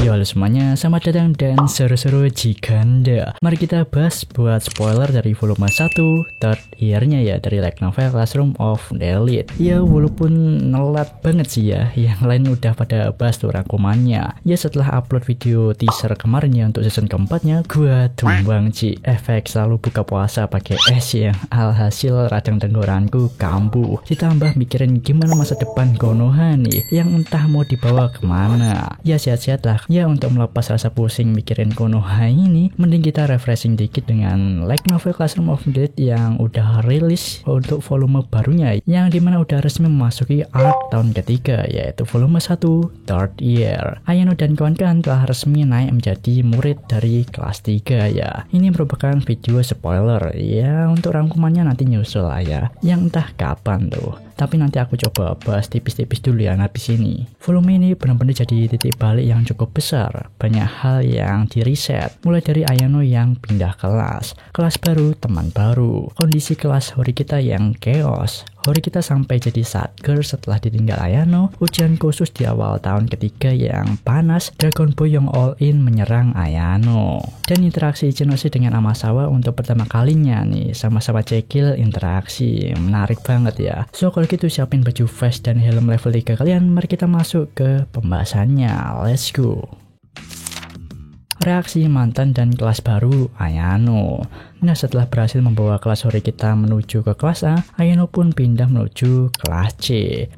Yo halo semuanya, selamat datang dan seru-seru Jiganda. Mari kita bahas buat spoiler dari volume 1 third year-nya ya, dari light novel Classroom of the Elite. Ya walaupun nelat banget sih ya, yang lain udah pada bahas tuh rangkumannya. Ya setelah upload video teaser kemarin ya untuk season keempatnya, gua tumbang Ci. Efek selalu buka puasa pakai es yang alhasil radang tenggorokanku kambuh. Ditambah mikirin gimana masa depan Konoha nih, yang entah mau dibawa kemana. Ya sehat-sehat lah. Ya untuk melepas rasa pusing mikirin Konoha ini, mending kita refreshing dikit dengan light novel Classroom of the Elite yang udah rilis untuk volume barunya, yang dimana udah resmi memasuki arc tahun ketiga, yaitu volume 1 third year. Ayano dan kawan-kawan telah resmi naik menjadi murid dari kelas 3 ya. Ini merupakan video spoiler ya, untuk rangkumannya nanti nyusul lah ya, yang entah kapan tuh. Tapi nanti aku coba bahas tipis-tipis dulu ya habis ini. Volume ini benar-benar jadi titik balik yang cukup besar. Banyak hal yang di reset, mulai dari Ayano yang pindah kelas baru, teman baru, kondisi kelas Horikita yang chaos, Horikita sampai jadi satker setelah ditinggal Ayano, ujian khusus di awal tahun ketiga yang panas, Dragon Boy yang all in menyerang Ayano, dan interaksi Ichinose dengan Amasawa untuk pertama kalinya nih, sama-sama cekil interaksi. Menarik banget ya. So kalau gitu siapin baju vest dan helm level 3 kalian, mari kita masuk ke pembahasannya. Let's go. Reaksi mantan dan kelas baru Ayano. Nah setelah berhasil membawa kelas Horikita menuju ke kelas A, Ayano pun pindah menuju kelas C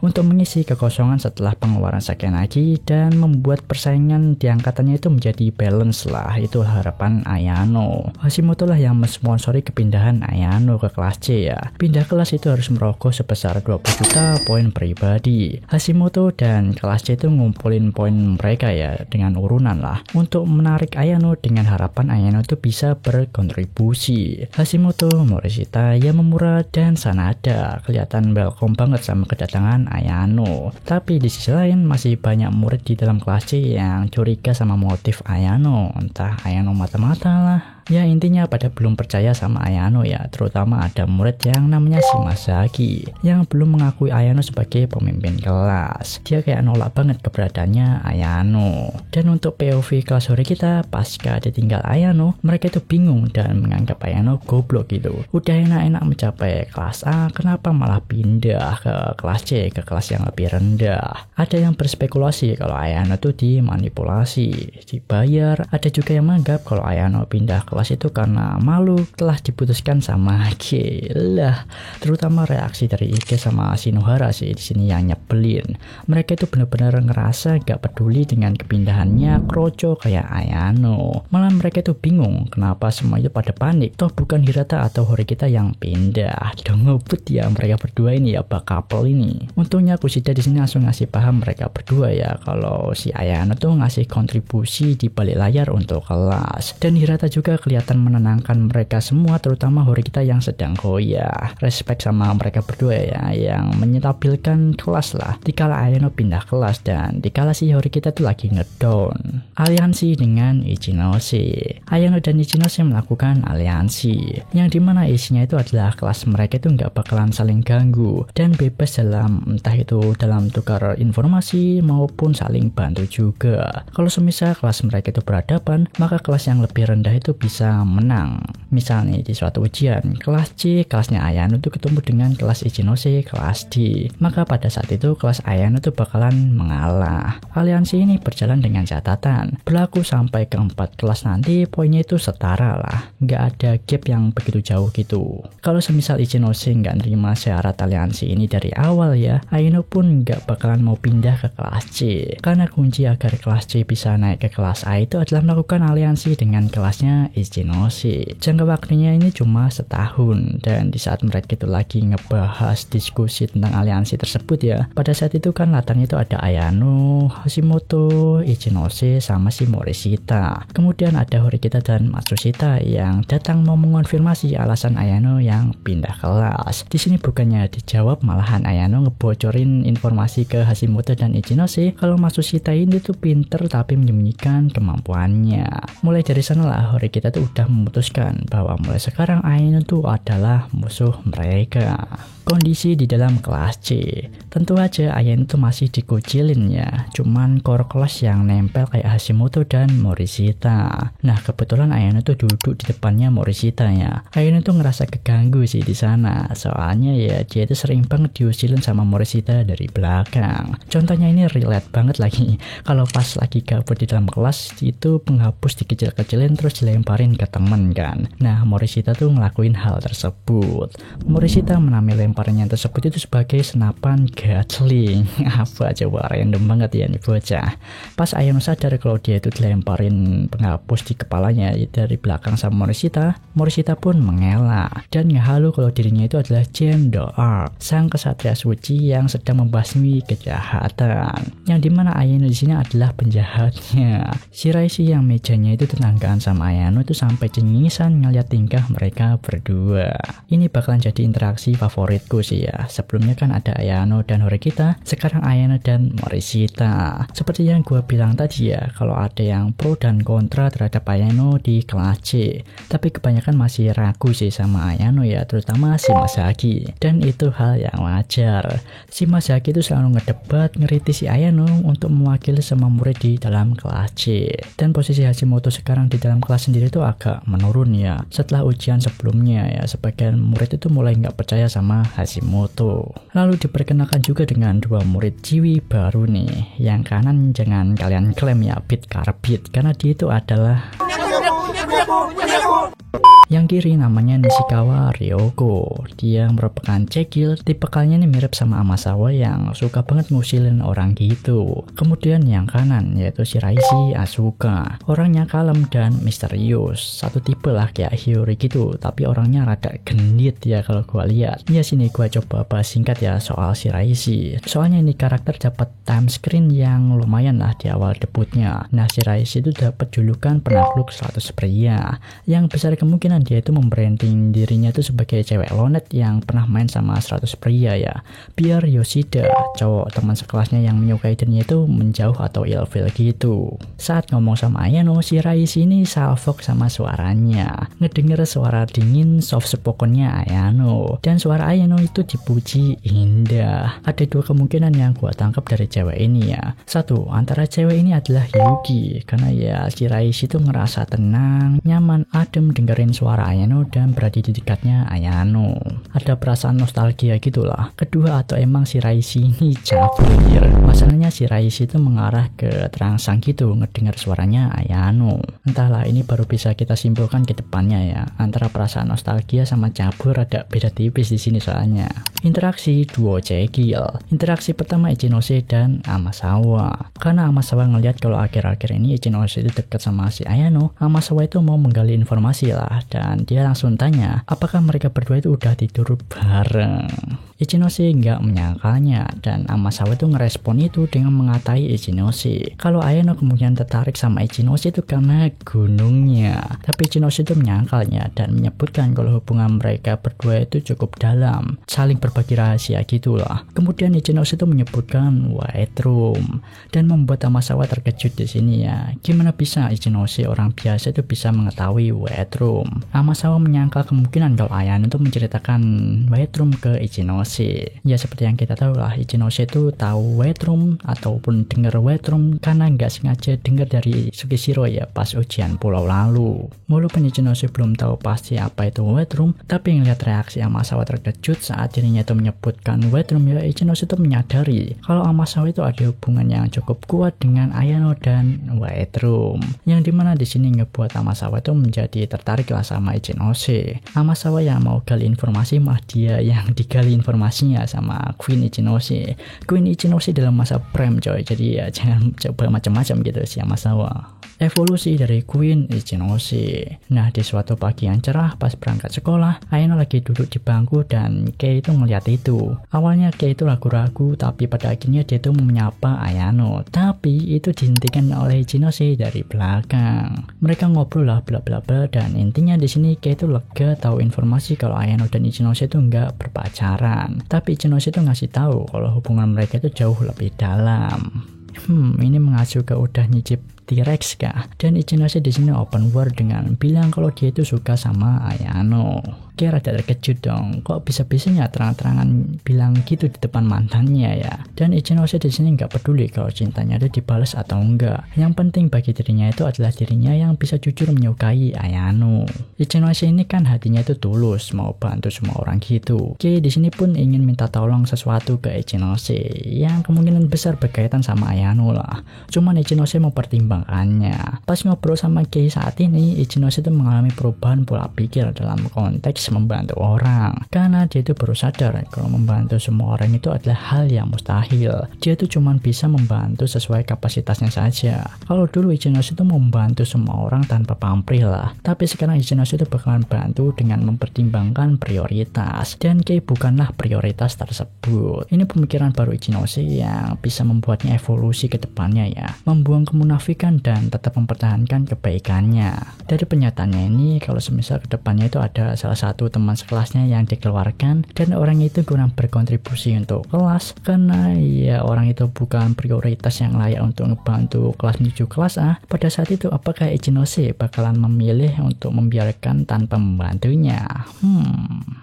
untuk mengisi kekosongan setelah pengeluaran Sakenagi dan membuat persaingan di angkatannya itu menjadi balance lah. Itu harapan Ayano. Hashimoto lah yang mensponsori kepindahan Ayano ke kelas C ya. Pindah kelas itu harus merogoh sebesar 20 juta poin pribadi. Hashimoto dan kelas C itu ngumpulin poin mereka ya dengan urunan lah, untuk menarik Ayano dengan harapan Ayano itu bisa berkontribusi. Hashimoto, Morishita, Yamamura, dan Sanada kelihatan welcome banget sama kedatangan Ayano. Tapi di sisi lain masih banyak murid di dalam kelas C yang curiga sama motif Ayano. Entah Ayano mata-mata lah. Ya intinya pada belum percaya sama Ayano ya, terutama ada murid yang namanya Shimazaki yang belum mengakui Ayano sebagai pemimpin kelas. Dia kayak nolak banget keberadaannya Ayano. Dan untuk POV kelas Horikita pasca ditinggal Ayano, mereka itu bingung dan menganggap Ayano goblok gitu. Udah enak-enak mencapai kelas A, kenapa malah pindah ke kelas C, ke kelas yang lebih rendah. Ada yang berspekulasi kalau Ayano tuh dimanipulasi, dibayar. Ada juga yang menganggap kalau Ayano pindah kelas itu karena malu telah diputuskan sama Ike lah. Terutama reaksi dari Ike sama Shinohara sih di sini yang nyebelin. Mereka itu benar-benar ngerasa gak peduli dengan kepindahannya Kroco kayak Ayano. Malah mereka itu bingung kenapa semua itu pada panik. Toh bukan Hirata atau Horikita yang pindah. Dong ngebut ya mereka berdua ini ya, bak couple ini. Untungnya Kushida di sini langsung ngasih paham mereka berdua ya, kalau si Ayano tuh ngasih kontribusi di balik layar untuk kelas. Dan Hirata juga kelihatan menenangkan mereka semua, terutama Horikita yang sedang goyah. Respect sama mereka berdua ya, yang menyetabilkan kelas lah dikala Ayano pindah kelas dan dikala si Horikita tuh lagi ngedown. Aliansi dengan Ichinose. Ayano dan Ichinose melakukan aliansi, yang dimana isinya itu adalah kelas mereka itu nggak bakalan saling ganggu dan bebas dalam entah itu dalam tukar informasi maupun saling bantu juga. Kalau semisal kelas mereka itu berhadapan, maka kelas yang lebih rendah itu bisa menang. Misalnya di suatu ujian, kelas C, kelasnya Ayano itu ketemu dengan kelas Ichinose, kelas D. Maka pada saat itu kelas Ayano itu bakalan mengalah. Aliansi ini berjalan dengan catatan berlaku sampai ke 4 kelas nanti poinnya itu setara lah. Nggak ada gap yang begitu jauh gitu. Kalau semisal Ichinose nggak nerima syarat aliansi ini dari awal ya, Ayano pun nggak bakalan mau pindah ke kelas C. Karena kunci agar kelas C bisa naik ke kelas A itu adalah melakukan aliansi dengan kelasnya Ichinose. Jangka waktunya ini cuma setahun, dan di saat mereka itu lagi ngebahas diskusi tentang aliansi tersebut ya, pada saat itu kan latarnya itu ada Ayano, Hashimoto, Ichinose, sama si Morishita. Kemudian ada Horikita dan Matsushita yang datang mau mengonfirmasi alasan Ayano yang pindah kelas. Di sini bukannya dijawab, malahan Ayano ngebocorin informasi ke Hashimoto dan Ichinose kalau Matsushita ini tuh pinter tapi menyembunyikan kemampuannya. Mulai dari sana lah Horikita itu udah memutuskan bahwa mulai sekarang Ayano tuh adalah musuh mereka. Kondisi di dalam kelas C, tentu aja Ayano tuh masih dikucilin ya, cuman core kelas yang nempel kayak Hashimoto dan Morishita. Nah kebetulan Ayano tuh duduk di depannya Morishita ya. Ayano tuh ngerasa keganggu sih di sana, soalnya ya dia tuh sering banget diusilin sama Morishita dari belakang. Contohnya ini relate banget lagi, kalau pas lagi gabut di dalam kelas itu penghapus dikecil-kecilin terus dilemparin ke temen kan. Nah Morishita tuh ngelakuin hal tersebut. Morishita menamai lemparannya tersebut itu sebagai senapan Gatling. Apa coba, random banget ya nih bocah. Pas Ayano sadar kalau dia itu dilemparin penghapus di kepalanya dari belakang sama Morishita, Morishita pun mengelak dan ngehalu kalau dirinya itu adalah Jendo-ark, sang kesatria suci yang sedang membasmi kejahatan. Yang dimana Ayano di sini adalah penjahatnya. Shiraishi yang mejanya itu tetanggaan sama Ayano itu sampai cengisan ngeliat tingkah mereka berdua. Ini bakalan jadi interaksi favoritku sih ya. Sebelumnya kan ada Ayano dan Horikita, sekarang Ayano dan Morishita. Seperti yang gue bilang tadi ya, kalau ada yang pro dan kontra terhadap Ayano di kelas C, tapi kebanyakan masih ragu sih sama Ayano ya, terutama si Masaki. Dan itu hal yang wajar. Si Masaki itu selalu ngedebat, ngeritisi Ayano untuk mewakili semua murid di dalam kelas C. Dan posisi Hashimoto sekarang di dalam kelas sendiri itu agak menurun ya. Setelah ujian sebelumnya ya, sebagian murid itu mulai nggak percaya sama Hashimoto. Lalu diperkenalkan juga dengan dua murid Jiwi baru nih. Yang kanan jangan kalian klaim ya Beat Karbit, karena dia itu adalah yang kiri namanya Nishikawa Ryoko. Dia merupakan cekil, tipe kalnya ini mirip sama Amasawa yang suka banget ngusilin orang gitu. Kemudian yang kanan yaitu Shiraishi Asuka. Orangnya kalem dan misterius, satu tipe lah kayak Hiyori gitu, tapi orangnya rada gendit ya kalau gua lihat. Ya sini gua coba bahas singkat ya soal Shiraishi. Soalnya ini karakter dapat time screen yang lumayan lah di awal debutnya. Nah Shiraishi itu dapat julukan penakluk 100 pria, yang besar kemungkinan dia itu membranding dirinya itu sebagai cewek lonet yang pernah main sama 100 pria ya, biar Yoshida, cowok teman sekelasnya yang menyukai dirinya itu menjauh atau ilfeel gitu. Saat ngomong sama Ayano, Shiraishi ini salfok sama suaranya, ngedenger suara dingin soft spokennya Ayano, dan suara Ayano itu dipuji indah. Ada dua kemungkinan yang gua tangkap dari cewek ini ya. Satu, antara cewek ini adalah Yuki, karena ya Shiraishi itu ngerasa tenang, nyaman, adem dengerin suara Ayano dan berada di dekatnya Ayano. Ada perasaan nostalgia gitulah. Kedua, atau emang Shiraishi ini cabul. Masalahnya Shiraishi itu mengarah ke terangsang gitu ngedengar suaranya Ayano. Entahlah, ini baru bisa kita simpulkan ke depannya ya. Antara perasaan nostalgia sama cabur ada beda tipis di sini soalnya. Interaksi duo cekil. Interaksi pertama Ichinose dan Amasawa. Karena Amasawa ngelihat kalau akhir-akhir ini Ichinose itu dekat sama si Ayano, Amasawa itu mau menggali informasi lah, dan dia langsung tanya apakah mereka berdua itu udah tidur bareng. Ichinose nggak menyangkalnya, dan Amasawa itu ngerespon itu dengan mengatai Ichinose kalau Ayano kemungkinan tertarik sama Ichinose itu karena gunungnya. Tapi Ichinose itu menyangkalnya dan menyebutkan kalau hubungan mereka berdua itu cukup dalam, saling berbagi rahasia gitulah. Kemudian Ichinose itu menyebutkan White Room dan membuat Amasawa terkejut di sini ya. Gimana bisa Ichinose orang biasa itu bisa mengetahui White Room? Amasawa menyangkal kemungkinan kalau Ayano itu menceritakan White Room ke Ichinose. Ya seperti yang kita tahu lah, Ichinose itu tahu White Room ataupun dengar White Room karena nggak sengaja dengar dari Sugishiro ya pas ujian pulau lalu. Walaupun Ichinose belum tahu pasti apa itu White Room, tapi ngeliat reaksi Amasawa terkejut saat dirinya itu menyebutkan White Room ya, Ichinose itu menyadari kalau Amasawa itu ada hubungan yang cukup kuat dengan Ayano dan White Room, yang dimana di sini ngebuat Amasawa itu menjadi tertarik lah sama Ichinose. Amasawa yang mau gali informasi malah dia yang digali informasinya sama Queen Ichinose. Queen Ichinose dalam masa prime coy, jadi ya jangan coba macam-macam gitu si Amasawa. Evolusi dari Queen Ichinose. Nah di suatu pagi yang cerah pas berangkat sekolah, Ayano lagi duduk di bangku dan Kei itu ngeliat itu. Awalnya Kei itu ragu-ragu, tapi pada akhirnya dia itu menyapa Ayano, tapi itu dihentikan oleh Ichinose dari belakang. Mereka ngobrol lah bla bla bla, dan intinya di sini Kei itu lega tahu informasi kalau Ayano dan Ichinose itu nggak berpacaran. Tapi Ichinose itu ngasih tahu kalau hubungan mereka itu jauh lebih dalam. Ini mengacu ke udah nyicip T-Rex kah? Dan Ichinose di sini open war dengan bilang kalau dia itu suka sama Ayano. Kay rada terkejut dong, kok bisa-bisanya terang-terangan bilang gitu di depan mantannya ya. Dan Ichinose di sini nggak peduli kalau cintanya itu dibalas atau enggak. Yang penting bagi dirinya itu adalah dirinya yang bisa jujur menyukai Ayano. Ichinose ini kan hatinya itu tulus, mau bantu semua orang gitu. Kay di sini pun ingin minta tolong sesuatu ke Ichinose yang kemungkinan besar berkaitan sama Ayano lah. Cuman Ichinose mempertimbangkannya. Pas ngobrol sama Kay saat ini, Ichinose itu mengalami perubahan pola pikir dalam konteks membantu orang, karena dia itu baru sadar kalau membantu semua orang itu adalah hal yang mustahil. Dia itu cuma bisa membantu sesuai kapasitasnya saja. Kalau dulu Ichinose itu membantu semua orang tanpa pamrih lah, tapi sekarang Ichinose itu bakalan bantu dengan mempertimbangkan prioritas, dan Kay bukanlah prioritas tersebut. Ini pemikiran baru Ichinose yang bisa membuatnya evolusi ke depannya ya, membuang kemunafikan dan tetap mempertahankan kebaikannya. Dari pernyataannya ini, kalau semisal ke depannya itu ada salah satu teman sekelasnya yang dikeluarkan dan orang itu kurang berkontribusi untuk kelas karena ya orang itu bukan prioritas yang layak untuk ngebantu kelas menuju kelas A, pada saat itu apakah Ichinose bakalan memilih untuk membiarkan tanpa membantunya?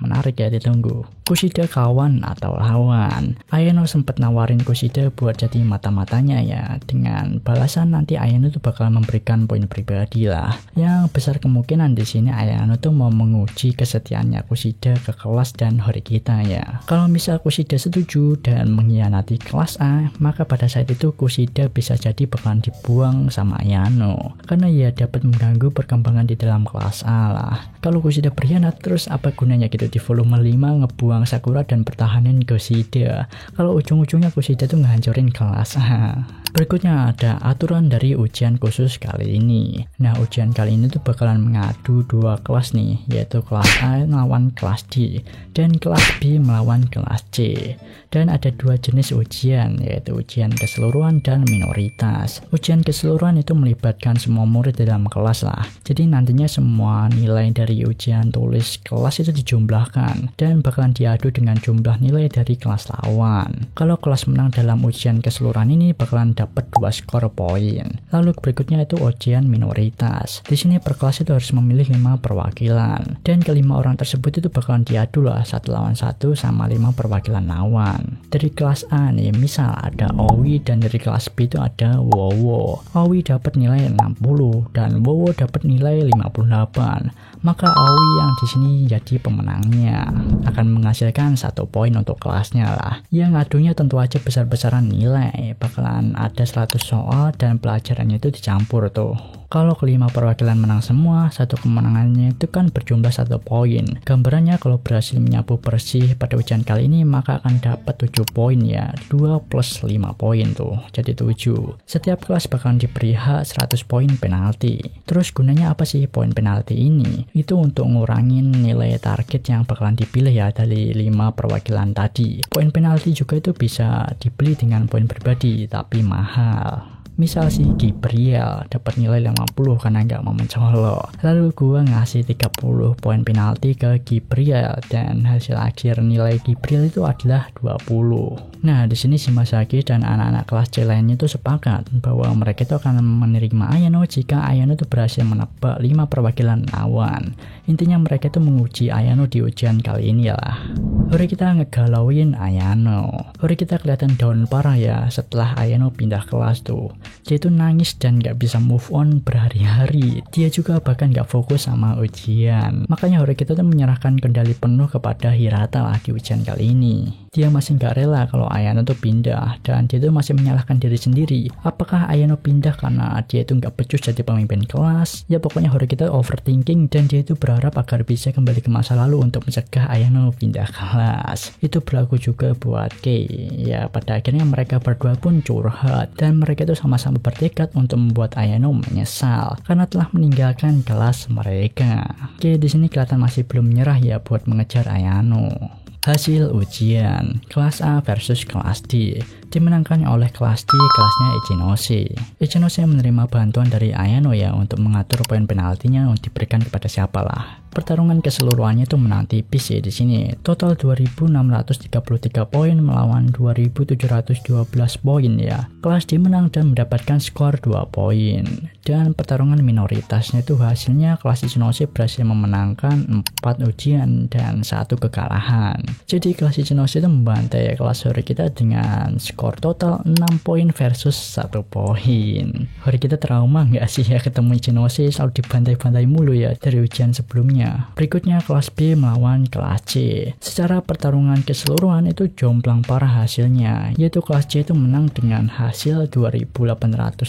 Menarik ya, ditunggu. Kushida kawan atau lawan? Ayano sempat nawarin Kushida buat jadi mata-matanya ya, dengan balasan nanti Ayano tuh bakal memberikan poin pribadi lah. Yang besar kemungkinan di sini Ayano tuh mau menguji kesetiaannya Kushida ke kelas dan Horikita ya. Kalau misal Kushida setuju dan mengkhianati kelas A, maka pada saat itu Kushida bisa jadi bakalan dibuang sama Ayano, karena ya dapat mengganggu perkembangan di dalam kelas A lah. Kalau Kushida berkhianat, terus apa gunanya gitu di volume 5 ngebuang Sakura dan pertahanin Kushida, kalau ujung-ujungnya Kushida tuh ngehancurin kelas A. Berikutnya ada aturan dari ujian khusus kali ini. Nah, ujian kali ini tuh bakalan mengadu dua kelas nih, yaitu kelas A melawan kelas D dan kelas B melawan kelas C. Dan ada dua jenis ujian, yaitu ujian keseluruhan dan minoritas. Ujian keseluruhan itu melibatkan semua murid dalam kelas lah. Jadi nantinya semua nilai dari ujian tulis kelas itu dijumlahkan dan bakalan diadu dengan jumlah nilai dari kelas lawan. Kalau kelas menang dalam ujian keseluruhan ini bakalan dapat 2 skor poin. Lalu berikutnya itu ujian minoritas. Di sini per kelas itu harus memilih 5 perwakilan dan kelima orang tersebut itu bakalan diadu lah 1 lawan 1 sama 5 perwakilan lawan. Dari kelas A nih, misal ada Owi dan dari kelas B itu ada Wowo. Owi dapat nilai 60 dan Wowo dapat nilai 58. Maka Owi yang di sini jadi pemenangnya, akan menghasilkan 1 poin untuk kelasnya lah. Yang ngadunya tentu aja besar-besaran nilai, bakalan ada 100 soal dan pelajarannya itu dicampur tuh. Kalau kelima perwakilan menang semua, satu kemenangannya itu kan berjumlah 1 poin. Gambarannya kalau berhasil menyapu bersih pada ujian kali ini, maka akan dapat 7 poin ya. 2 plus 5 poin tuh, jadi 7. Setiap kelas bakalan diberi hak 100 poin penalti. Terus gunanya apa sih poin penalti ini? Itu untuk ngurangin nilai target yang bakalan dipilih ya dari 5 perwakilan tadi. Poin penalti juga itu bisa dibeli dengan poin pribadi, tapi mahal. Misal si Gabriel dapat nilai 50 karena nggak mau mencolok. Lalu gua ngasih 30 poin penalti ke Gabriel dan hasil akhir nilai Gabriel itu adalah 20. Nah, di sini si Masaki dan anak-anak kelas C lainnya itu sepakat bahwa mereka itu akan menerima Ayano jika Ayano itu berhasil menebak 5 perwakilan lawan. Intinya mereka itu menguji Ayano di ujian kali ini lah. Hori kita ngegalauin Ayano. Hori kita kelihatan down parah ya setelah Ayano pindah kelas tuh. Dia itu nangis dan gak bisa move on berhari-hari. Dia juga bahkan gak fokus sama ujian. Makanya Hori kita tuh menyerahkan kendali penuh kepada Hirata lah di ujian kali ini. Dia masih gak rela kalau Ayano tuh pindah dan dia tuh masih menyalahkan diri sendiri. Apakah Ayano pindah karena dia itu gak becus jadi pemimpin kelas? Ya pokoknya Hori kita overthinking dan dia itu berharap agar bisa kembali ke masa lalu untuk mencegah Ayano pindah kelas. Itu berlaku juga buat Kei. Ya pada akhirnya mereka berdua pun curhat dan mereka itu sama-sama bertekad untuk membuat Ayano menyesal karena telah meninggalkan kelas mereka. Kei di sini kelihatan masih belum menyerah ya buat mengejar Ayano. Hasil ujian kelas A versus kelas D dimenangkan oleh kelas D, kelasnya Ichinose. Ichinose menerima bantuan dari Ayano ya untuk mengatur poin penaltinya untuk diberikan kepada siapa lah. Pertarungan keseluruhannya itu menang tipis ya di sini. Total 2.633 poin melawan 2.712 poin ya. Kelas D menang dan mendapatkan skor 2 poin. Dan pertarungan minoritasnya itu hasilnya kelas Ichinose berhasil memenangkan 4 ujian dan 1 kekalahan. Jadi kelas Ichinose itu membantai kelas Hori kita dengan skor total 6 poin versus 1 poin. Hori kita trauma nggak sih ya ketemu Ichinose selalu dibantai-bantai mulu ya dari ujian sebelumnya. Berikutnya kelas B melawan kelas C. Secara pertarungan keseluruhan itu jomplang parah hasilnya, yaitu kelas C itu menang dengan hasil 2.880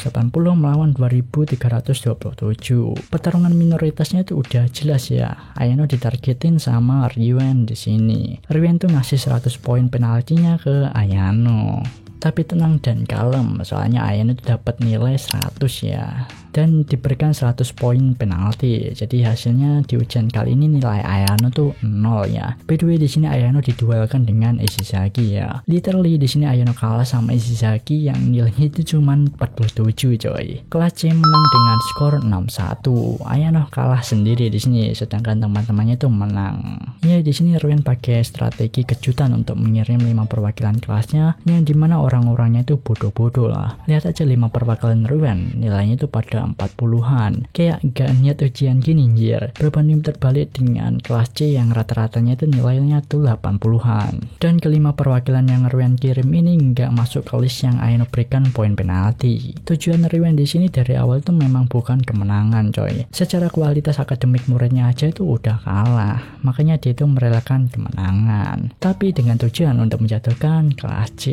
melawan 2.327. Pertarungan minoritasnya itu udah jelas ya. Ayano ditargetin sama Ryuen di sini. Ryuen tuh ngasih 100 poin penaltinya ke Ayano. Tapi tenang dan kalem, soalnya Ayano itu dapat nilai 100 ya. Dan diberikan 100 poin penalti. Jadi hasilnya di ujian kali ini nilai Ayano tuh 0 ya. By the way di sini Ayano diduelkan dengan Ishizaki ya. Literally di sini Ayano kalah sama Ishizaki yang nilainya itu cuman 47 coy. Kelas C menang dengan skor 61. Ayano kalah sendiri di sini sedangkan teman-temannya itu menang. Ya di sini Ryuen pakai strategi kejutan untuk mengirim 5 perwakilan kelasnya yang dimana orang-orangnya itu bodoh-bodoh lah. Lihat aja 5 perwakilan Ryuen, nilainya itu pada 40-an. Kayak gak niat ujian gini anjir. Berbanding terbalik dengan kelas C yang rata-ratanya itu nilainya tuh 80-an. Dan kelima perwakilan yang Ryuen kirim ini nggak masuk ke list yang Ayano berikan poin penalti. Tujuan Ryuen di sini dari awal itu memang bukan kemenangan coy. Secara kualitas akademik muridnya aja itu udah kalah. Makanya dia itu merelakan kemenangan. Tapi dengan tujuan untuk menjatuhkan kelas C.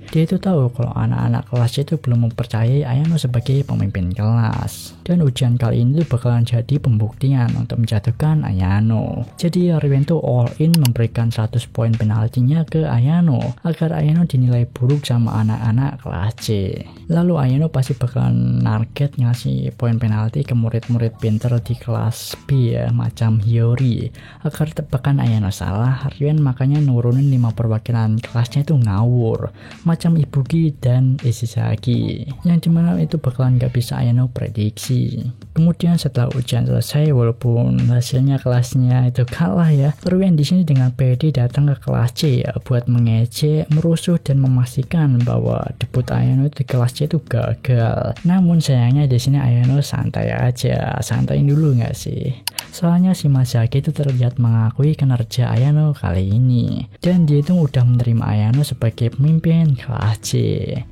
Dia itu tahu kalau anak-anak kelas C itu belum mempercayai Ayano sebagai pemimpin kelas. Dan ujian kali ini tuh bakalan jadi pembuktian untuk menjatuhkan Ayano. Jadi Ryuen tuh all in memberikan 100 poin penaltinya ke Ayano agar Ayano dinilai buruk sama anak-anak kelas C. Lalu Ayano pasti bakalan target ngasih poin penalti ke murid-murid pinter di kelas B ya, macam Hiyori. Agar tebakan Ayano salah, Ryuen makanya nurunin 5 perwakilan kelasnya itu ngawur, macam Ibuki dan Ishizaki, yang dimana itu bakalan gak bisa Ayano prediksi. Kemudian setelah ujian selesai, walaupun hasilnya kelasnya itu kalah ya, Ryuen di sini dengan pede datang ke kelas C ya, buat mengejek, merusuh dan memastikan bahwa debut Ayano di kelas C itu gagal. Namun sayangnya di sini Ayano santai aja, santain dulu nggak sih? Soalnya si Masaki itu terlihat mengakui kinerja Ayano kali ini, dan dia itu udah menerima Ayano sebagai pemimpin kelas C.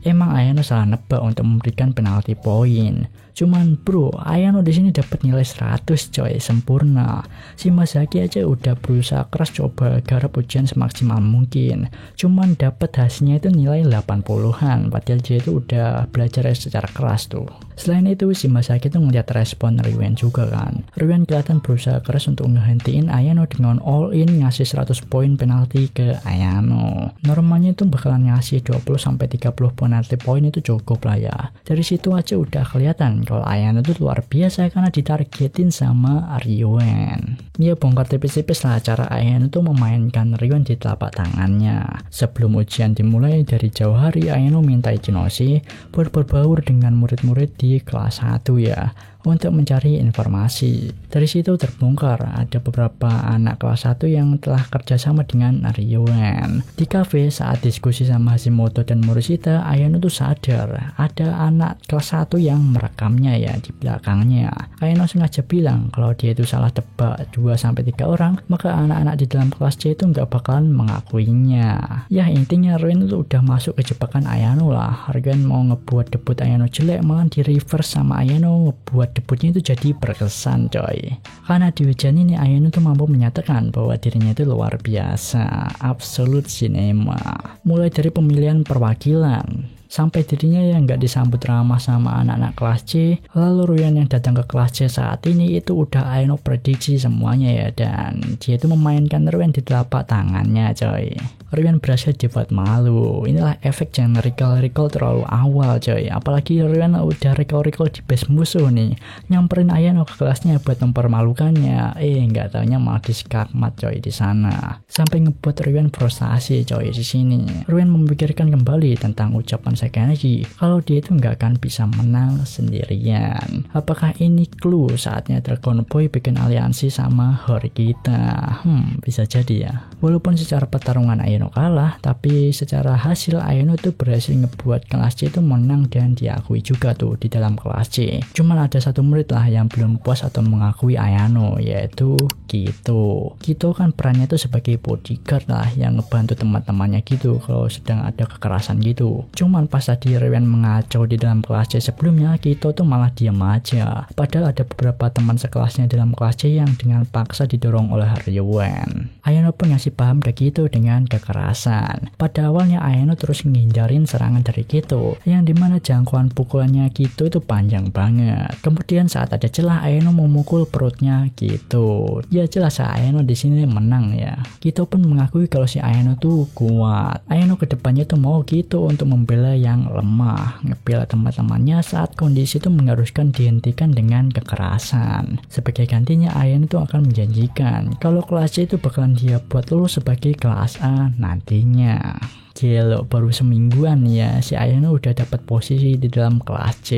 Emang Ayano salah nebak untuk memberikan penalti poin. Cuman bro, Ayano di sini dapat nilai 100 coy, sempurna. Si Masaki aja udah berusaha keras coba garap ujian semaksimal mungkin. Cuman dapat hasilnya itu nilai 80-an, padahal dia itu udah belajar secara keras tuh. Selain itu si Masaki itu ngeliat respon Ryuen juga kan. Ryuen kelihatan berusaha keras untuk ngehentiin Ayano dengan all in ngasih 100 poin penalti ke Ayano. Normalnya itu bakalan ngasih 20-30 penalti poin itu cukup lah ya. Dari situ aja udah kelihatan kalau Ayano itu luar biasa karena ditargetin sama Ryuen. Ya bongkar tipis-tipis lah cara Ayano itu memainkan Ryuen di telapak tangannya. Sebelum ujian dimulai, dari jauh hari Ayano minta Ichinose buat berbaur dengan murid-murid di kelas 1 ya, untuk mencari informasi. Dari situ terbongkar ada beberapa anak kelas 1 yang telah kerjasama dengan Ryuen. Di kafe saat diskusi sama Hashimoto dan Morishita, Ayano tuh sadar ada anak kelas 1 yang merekamnya ya di belakangnya. Ayano sengaja bilang kalau dia itu salah tebak 2-3 orang, maka anak-anak di dalam kelas C itu nggak bakalan mengakuinya. Ya intinya Ryuen itu udah masuk ke jebakan Ayano lah. Ryuen mau ngebuat debut Ayano jelek, malah di reverse sama Ayano ngebuat debutnya itu jadi berkesan coy. Karena di ujian ini Ayano tuh mampu menyatakan bahwa dirinya itu luar biasa, absolute cinema. Mulai dari pemilihan perwakilan sampai dirinya yang nggak disambut ramah sama anak-anak kelas C. Lalu Ryuen yang datang ke kelas C saat ini itu udah Ayano prediksi semuanya ya, dan dia itu memainkan Ryuen di telapak tangannya coy. Ryan berhasil dibuat malu. Inilah efek jangan recall terlalu awal coy. Apalagi Ryan udah recall di base musuh nih, nyamperin Ayano ke kelasnya buat mempermalukannya. Nggak taunya malah diskakmat coy di sana. Sampai ngebuat Ryan frustasi coy di sini. Ryan memikirkan kembali tentang ucapan Saganagi kalau dia itu nggak akan bisa menang sendirian. Apakah ini clue saatnya Dragon Boy bikin aliansi sama Horikita? Bisa jadi ya. Walaupun secara pertarungan Ayano kalah, tapi secara hasil Ayano tuh berhasil ngebuat kelas C itu menang dan diakui juga tuh di dalam kelas C. Cuman ada satu murid lah yang belum puas atau mengakui Ayano, yaitu Kito. Kito kan perannya tuh sebagai bodyguard lah yang ngebantu teman-temannya gitu kalau sedang ada kekerasan gitu. Cuman pas tadi Ryan mengacau di dalam kelas C sebelumnya, Kito tuh malah diam aja. Padahal ada beberapa teman sekelasnya dalam kelas C yang dengan paksa didorong oleh Ryan. Ayano pun ngasih paham ke Kito dengan kekerasan. Pada awalnya Ayano terus menghindarin serangan dari Kito, yang dimana jangkauan pukulannya Kito itu panjang banget. Kemudian saat ada celah, Ayano memukul perutnya Kito. Ya jelas Ayano di sini menang ya. Kito pun mengakui kalau si Ayano tuh kuat. Ayano kedepannya tuh mau Kito untuk membela yang lemah, ngebela teman-temannya saat kondisi itu mengharuskan dihentikan dengan kekerasan. Sebagai gantinya Ayano tuh akan menjanjikan kalau kelas C itu bakalan dia buat lulus sebagai kelas A nantinya. Gelo, baru semingguan ya si Ayano udah dapat posisi di dalam kelas C.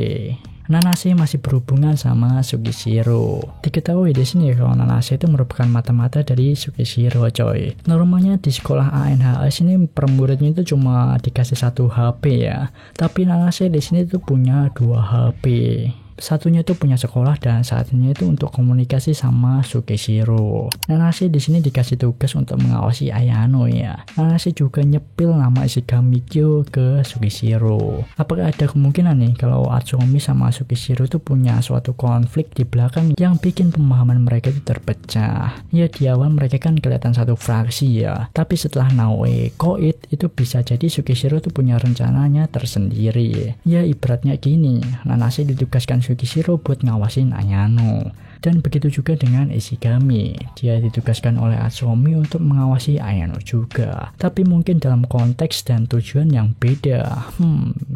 Nanase masih berhubungan sama Sukishiro. Diketahui di sini kalau Nanase itu merupakan mata-mata dari Sukishiro coy. Normalnya di sekolah ANHS ini per muridnya itu cuma dikasih 1 HP ya. Tapi Nanase di sini tuh punya 2 HP. Satunya itu punya sekolah dan satunya itu untuk komunikasi sama Sukishiro. Nanase di sini dikasih tugas untuk mengawasi Ayano ya. Nanase juga nyepil nama Ishigamikyo ke Sukishiro. Apakah ada kemungkinan nih kalau Atsuomi sama Sukishiro itu punya suatu konflik di belakang yang bikin pemahaman mereka itu terpecah? Ya di awal mereka kan kelihatan satu fraksi ya. Tapi setelah Naoe Koit itu bisa jadi Sukishiro itu punya rencananya tersendiri. Ya ibaratnya gini, Nanase ditugaskan Sukishiro buat ngawasin Ayano. Dan begitu juga dengan Ishigami. Dia ditugaskan oleh Atsuomi untuk mengawasi Ayano juga. Tapi mungkin dalam konteks dan tujuan yang beda.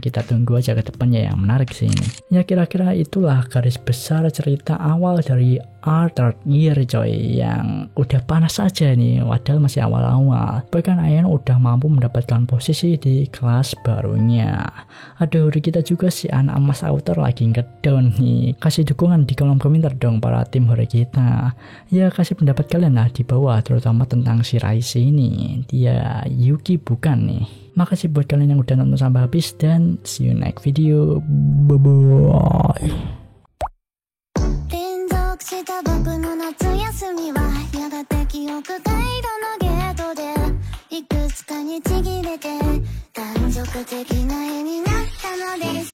Kita tunggu aja ke depannya, yang menarik sih ini. Ya kira-kira itulah garis besar cerita awal dari Third Year coy, yang udah panas aja nih padahal masih awal-awal. Bahkan Ayano udah mampu mendapatkan posisi di kelas barunya. Aduh, kita juga si anak emas author lagi ngedown nih. Kasih dukungan di kolom komentar dong para tim hore kita. Ya kasih pendapat kalian lah di bawah, terutama tentang si Raisi ini. Dia Yuki bukan nih. Makasih buat kalian yang udah nonton sampai habis dan see you next video. Bye bye. した僕の夏休みはやがて記憶回路のゲートでいくつかにちぎれて断続的な絵になったのです